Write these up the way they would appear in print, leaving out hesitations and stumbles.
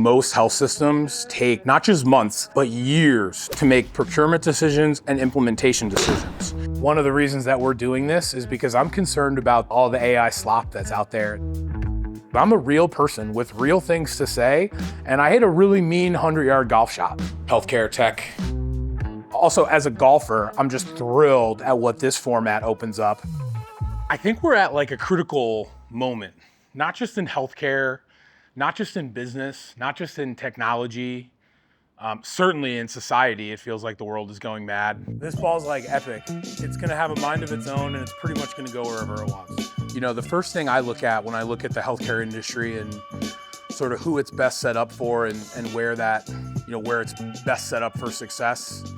Most health systems take not just months, but years to make procurement decisions and implementation decisions. One of the reasons that we're doing this is because I'm concerned about all the AI slop that's out there. I'm a real person with real things to say, and I hit a really mean 100-yard golf shot. Healthcare tech. Also, as a golfer, I'm just thrilled at what this format opens up. I think we're at like a critical moment, not just in healthcare, not just in business, not just in technology, certainly in society. It feels like the world is going mad. This ball's like epic. It's gonna have a mind of its own, and it's pretty much gonna go wherever it wants. You know, the first thing I look at when I look at the healthcare industry and sort of who it's best set up for and where that, you know, where it's best set up for success.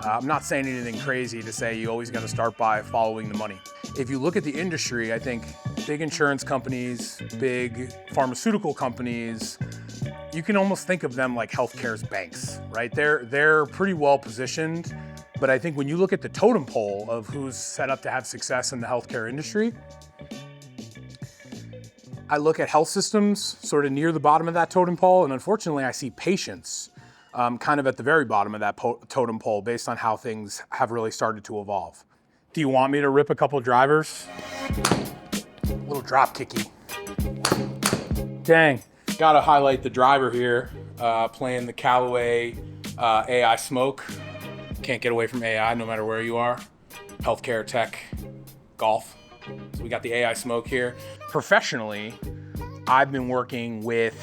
I'm not saying anything crazy to say you always gotta start by following the money. If you look at the industry, I think big insurance companies, big pharmaceutical companies, you can almost think of them like healthcare's banks, right? They're pretty well positioned, but I think when you look at the totem pole of who's set up to have success in the healthcare industry, I look at health systems sort of near the bottom of that totem pole, and unfortunately I see patients kind of at the very bottom of that totem pole based on how things have really started to evolve. Do you want me to rip a couple drivers? A little drop kicky. Dang, gotta highlight the driver here, playing the Callaway AI Smoke. Can't get away from AI no matter where you are. Healthcare, tech, golf. So we got the AI Smoke here. Professionally, I've been working with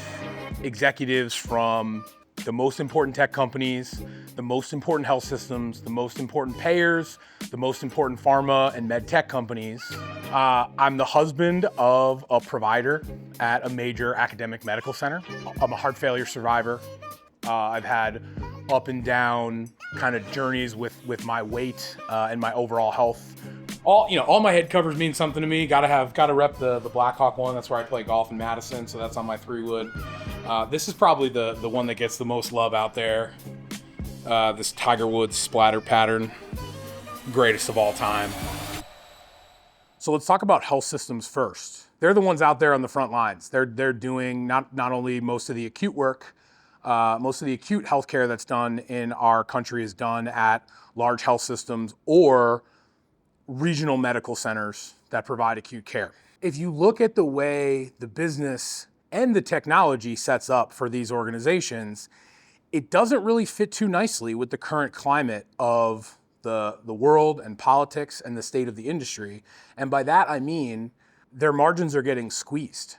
executives from the most important tech companies, the most important health systems, the most important payers, the most important pharma and med tech companies. I'm the husband of a provider at a major academic medical center. I'm a heart failure survivor. I've had up and down kind of journeys with my weight and my overall health. All my head covers mean something to me. Gotta rep the Blackhawk one. That's where I play golf in Madison, so that's on my 3-wood. This is probably the one that gets the most love out there. This Tiger Woods splatter pattern, greatest of all time. So let's talk about health systems first. They're the ones out there on the front lines. They're doing not only most of the acute work, most of the acute healthcare that's done in our country is done at large health systems or regional medical centers that provide acute care. If you look at the way the business and the technology sets up for these organizations, it doesn't really fit too nicely with the current climate of the world and politics and the state of the industry. And by that, I mean, their margins are getting squeezed.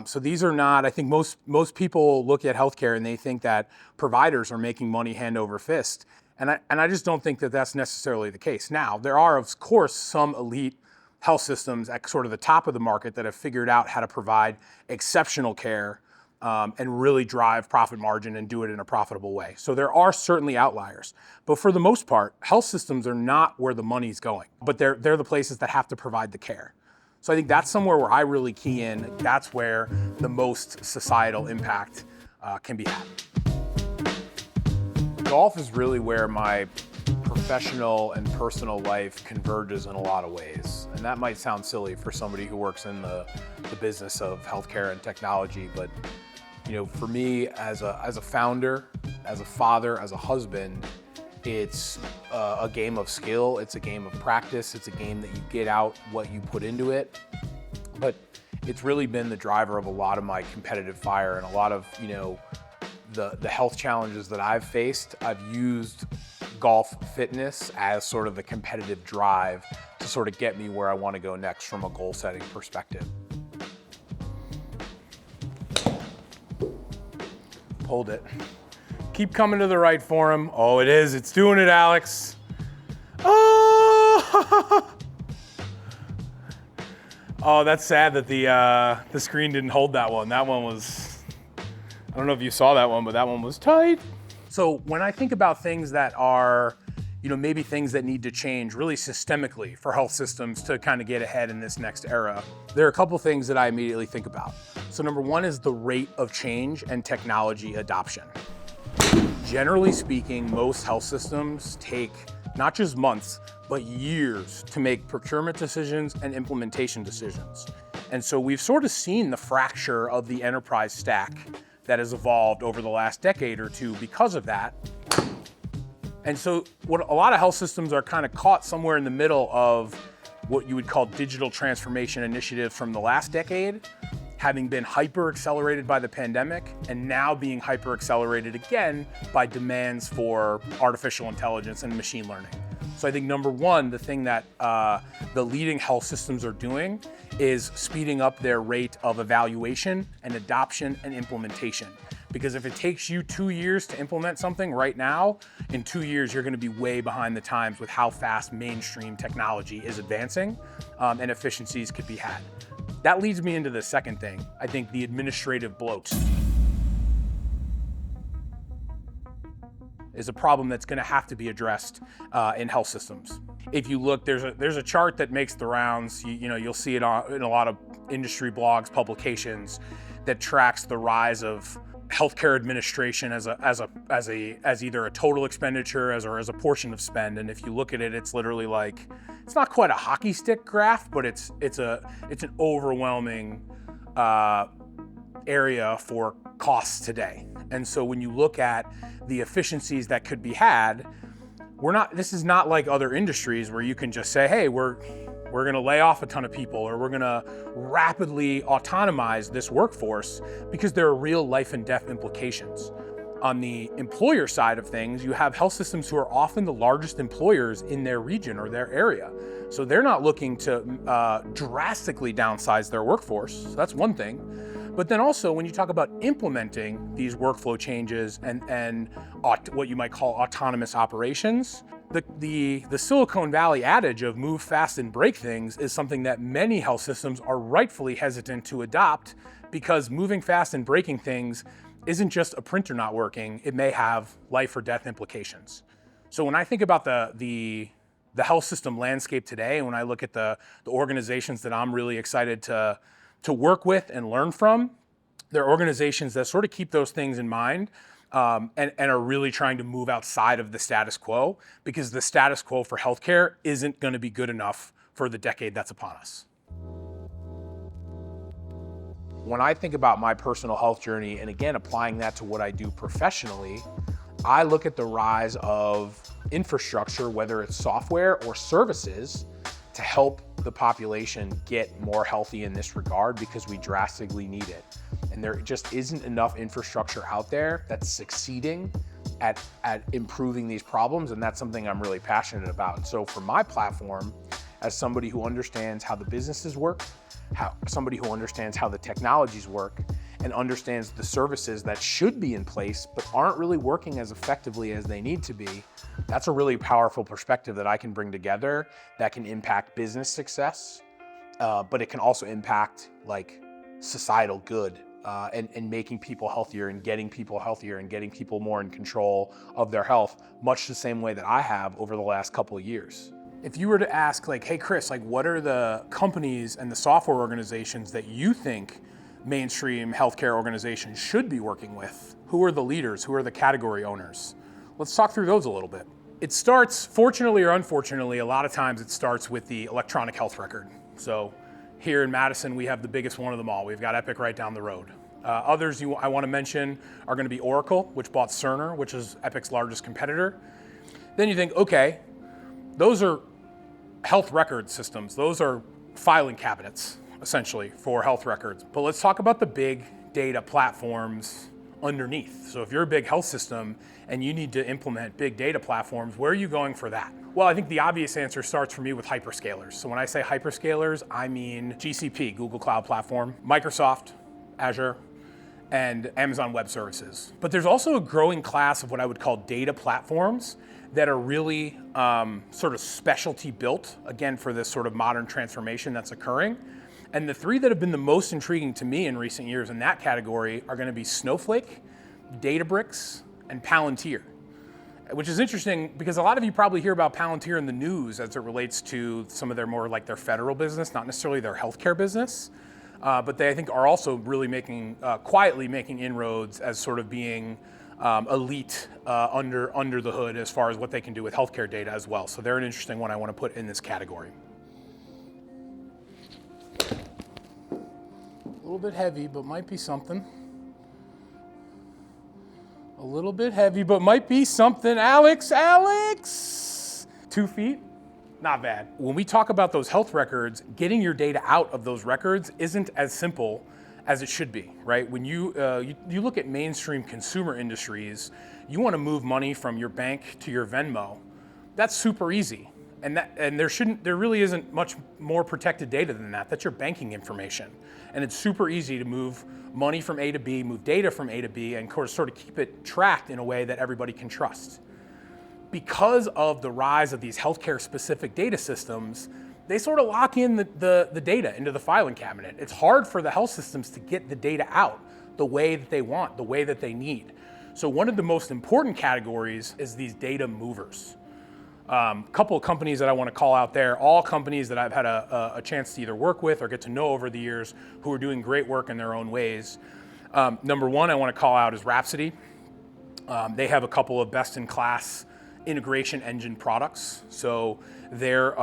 So these are not, I think most people look at healthcare and they think that providers are making money hand over fist. And I just don't think that that's necessarily the case. Now, there are, of course, some elite health systems at sort of the top of the market that have figured out how to provide exceptional care and really drive profit margin and do it in a profitable way. So there are certainly outliers. But for the most part, health systems are not where the money's going, but they're the places that have to provide the care. So I think that's somewhere where I really key in. That's where the most societal impact can be had. Golf is really where my professional and personal life converges in a lot of ways. And that might sound silly for somebody who works in the business of healthcare and technology, but for me as a founder, as a father, as a husband, it's a game of skill, it's a game of practice, it's a game that you get out what you put into it. But it's really been the driver of a lot of my competitive fire and a lot of, the health challenges that I've faced. I've used golf fitness as sort of the competitive drive to sort of get me where I want to go next from a goal setting perspective. Hold it. Keep coming to the right for him. Oh, it is. It's doing it, Alex. Oh, oh, that's sad that the screen didn't hold that one. That one was, I don't know if you saw that one, but that one was tight. So when I think about things that are, maybe things that need to change really systemically for health systems to kind of get ahead in this next era, there are a couple things that I immediately think about. So number one is the rate of change and technology adoption. Generally speaking, most health systems take not just months, but years to make procurement decisions and implementation decisions. And so we've sort of seen the fracture of the enterprise stack that has evolved over the last decade or two because of that. And so what a lot of health systems are kind of caught somewhere in the middle of what you would call digital transformation initiatives from the last decade, having been hyper accelerated by the pandemic and now being hyper accelerated again by demands for artificial intelligence and machine learning. So I think number one, the thing that the leading health systems are doing is speeding up their rate of evaluation and adoption and implementation. Because if it takes you 2 years to implement something right now, in 2 years, you're gonna be way behind the times with how fast mainstream technology is advancing, and efficiencies could be had. That leads me into the second thing. I think the administrative bloat is a problem that's gonna have to be addressed in health systems. If you look, there's a chart that makes the rounds. You'll see it in a lot of industry blogs, publications, that tracks the rise of healthcare administration as either a total expenditure or as a portion of spend. And if you look at it, it's literally like, it's not quite a hockey stick graph, but it's an overwhelming area for costs today. And so when you look at the efficiencies that could be had, this is not like other industries where you can just say, hey, we're gonna lay off a ton of people, or we're gonna rapidly autonomize this workforce, because there are real life and death implications. On the employer side of things, you have health systems who are often the largest employers in their region or their area. So they're not looking to drastically downsize their workforce. So that's one thing. But then also, when you talk about implementing these workflow changes and what you might call autonomous operations, the Silicon Valley adage of move fast and break things is something that many health systems are rightfully hesitant to adopt, because moving fast and breaking things isn't just a printer not working, it may have life or death implications. So when I think about the health system landscape today, and when I look at the organizations that I'm really excited to work with and learn from, they're organizations that sort of keep those things in mind, and are really trying to move outside of the status quo, because the status quo for healthcare isn't going to be good enough for the decade that's upon us. When I think about my personal health journey, and again, applying that to what I do professionally, I look at the rise of infrastructure, whether it's software or services, to help the population get more healthy in this regard, because we drastically need it. And there just isn't enough infrastructure out there that's succeeding at improving these problems, and that's something I'm really passionate about. And so for my platform, as somebody who understands how the businesses work, somebody who understands how the technologies work, and understands the services that should be in place but aren't really working as effectively as they need to be, that's a really powerful perspective that I can bring together that can impact business success, but it can also impact like societal good, and making people healthier and getting people healthier and getting people more in control of their health, much the same way that I have over the last couple of years. If you were to ask, like, hey Chris, like, what are the companies and the software organizations that you think mainstream healthcare organizations should be working with? Who are the leaders? Who are the category owners? Let's talk through those a little bit. It starts, fortunately or unfortunately, a lot of times it starts with the electronic health record. So here in Madison, we have the biggest one of them all. We've got Epic right down the road. Others I want to mention are going to be Oracle, which bought Cerner, which is Epic's largest competitor. Then you think, okay, those are health record systems. Those are filing cabinets, essentially, for health records. But let's talk about the big data platforms underneath. So if you're a big health system and you need to implement big data platforms, where are you going for that? Well, I think the obvious answer starts for me with hyperscalers. So when I say hyperscalers, I mean GCP, Google Cloud Platform, Microsoft, Azure, and Amazon Web Services. But there's also a growing class of what I would call data platforms that are really sort of specialty built, again, for this sort of modern transformation that's occurring. And the three that have been the most intriguing to me in recent years in that category are going to be Snowflake, Databricks, and Palantir. Which is interesting because a lot of you probably hear about Palantir in the news as it relates to some of their more like their federal business, not necessarily their healthcare business. But they, I think, are also really quietly making inroads as sort of being elite under the hood as far as what they can do with healthcare data as well. So they're an interesting one I want to put in this category. A little bit heavy, but might be something. A little bit heavy, but might be something. Alex! 2 feet? Not bad. When we talk about those health records, getting your data out of those records isn't as simple as it should be, right? When you look at mainstream consumer industries, you want to move money from your bank to your Venmo. That's super easy. And there really isn't much more protected data than that. That's your banking information. And it's super easy to move money from A to B, move data from A to B, and sort of keep it tracked in a way that everybody can trust. Because of the rise of these healthcare specific data systems, they sort of lock in the data into the filing cabinet. It's hard for the health systems to get the data out the way that they want, the way that they need. So one of the most important categories is these data movers. Couple of companies that I want to call out there, all companies that I've had a chance to either work with or get to know over the years who are doing great work in their own ways. Number one I want to call out is Rhapsody. They have a couple of best-in-class integration engine products. So they're,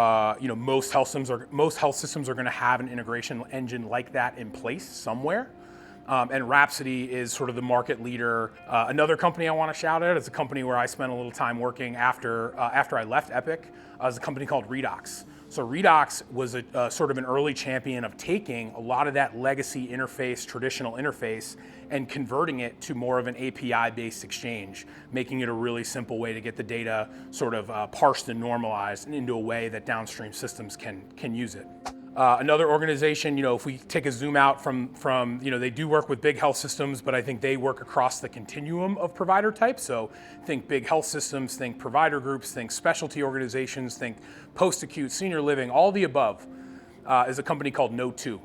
most health systems are going to have an integration engine like that in place somewhere. And Rhapsody is sort of the market leader. Another company I want to shout out is a company where I spent a little time working after I left Epic, is a company called Redox. So Redox was a sort of an early champion of taking a lot of that legacy interface, traditional interface, and converting it to more of an API-based exchange, making it a really simple way to get the data sort of parsed and normalized into a way that downstream systems can use it. Another organization, if we take a zoom out from, they do work with big health systems, but I think they work across the continuum of provider types. So think big health systems, think provider groups, think specialty organizations, think post-acute, senior living, all the above, is a company called No2.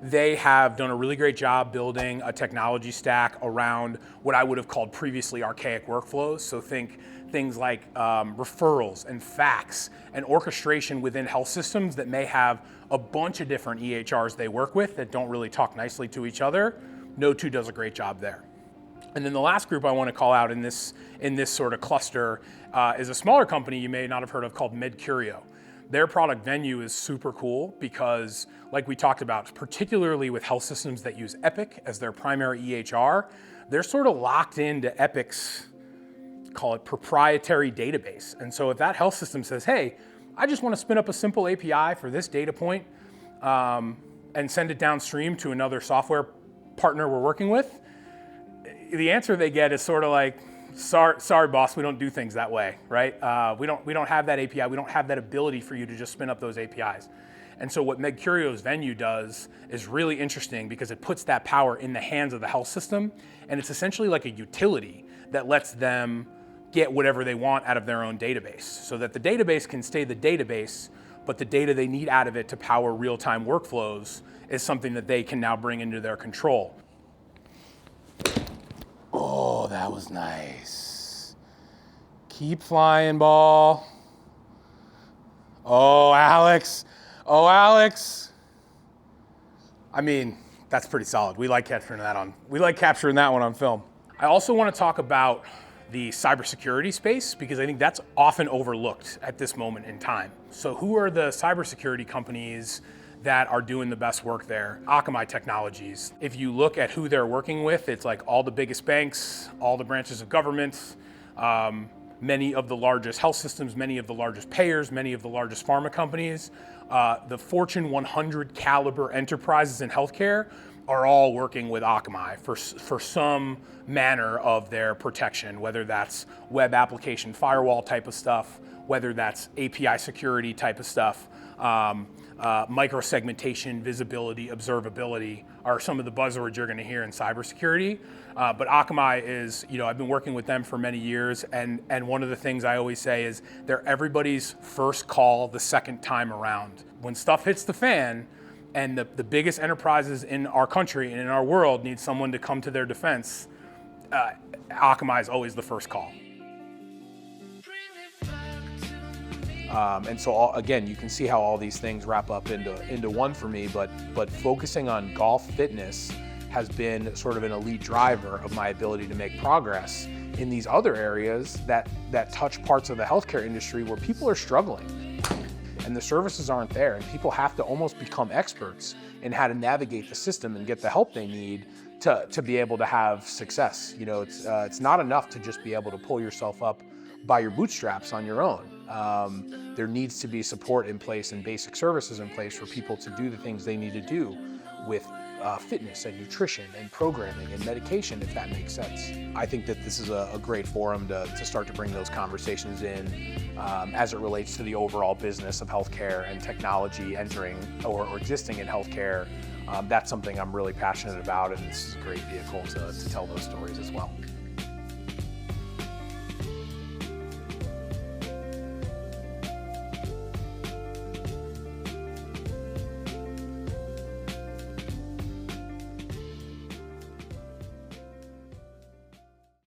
They have done a really great job building a technology stack around what I would have called previously archaic workflows. So think things like referrals and fax and orchestration within health systems that may have a bunch of different EHRs they work with that don't really talk nicely to each other. No2 does a great job there. And then the last group I want to call out in this sort of cluster is a smaller company you may not have heard of called MedCurio. Their product Venue is super cool because, like we talked about, particularly with health systems that use Epic as their primary EHR, they're sort of locked into Epic's, call it proprietary database. And so if that health system says, hey, I just want to spin up a simple API for this data point and send it downstream to another software partner we're working with, the answer they get is sort of like, sorry boss, we don't do things that way, right? We don't have that API, we don't have that ability for you to just spin up those APIs. And so what MedCurio's Venue does is really interesting because it puts that power in the hands of the health system, and it's essentially like a utility that lets them get whatever they want out of their own database so that the database can stay the database, but the data they need out of it to power real-time workflows is something that they can now bring into their control. Oh, that was nice. Keep flying, ball. Oh, Alex. Oh, Alex. I mean, that's pretty solid. We like capturing that one on film. I also want to talk about the cybersecurity space because I think that's often overlooked at this moment in time. So who are the cybersecurity companies that are doing the best work there? Akamai Technologies. If you look at who they're working with, it's like all the biggest banks, all the branches of government, many of the largest health systems, many of the largest payers, many of the largest pharma companies, the Fortune 100 caliber enterprises in healthcare are all working with Akamai for some manner of their protection, whether that's web application firewall type of stuff, whether that's API security type of stuff, microsegmentation, visibility, observability are some of the buzzwords you're going to hear in cybersecurity. But Akamai is, I've been working with them for many years, and one of the things I always say is they're everybody's first call the second time around. When stuff hits the fan, and the biggest enterprises in our country and in our world need someone to come to their defense, Akamai is always the first call. And so again, you can see how all these things wrap up into one for me, but focusing on golf fitness has been sort of an elite driver of my ability to make progress in these other areas that touch parts of the healthcare industry where people are struggling and the services aren't there, and people have to almost become experts in how to navigate the system and get the help they need to be able to have success. You know, it's not enough to just be able to pull yourself up by your bootstraps on your own. There needs to be support in place and basic services in place for people to do the things they need to do with fitness and nutrition and programming and medication, if that makes sense. I think that this is a great forum to start to bring those conversations in as it relates to the overall business of healthcare and technology entering or existing in healthcare. That's something I'm really passionate about, and this is a great vehicle to tell those stories as well.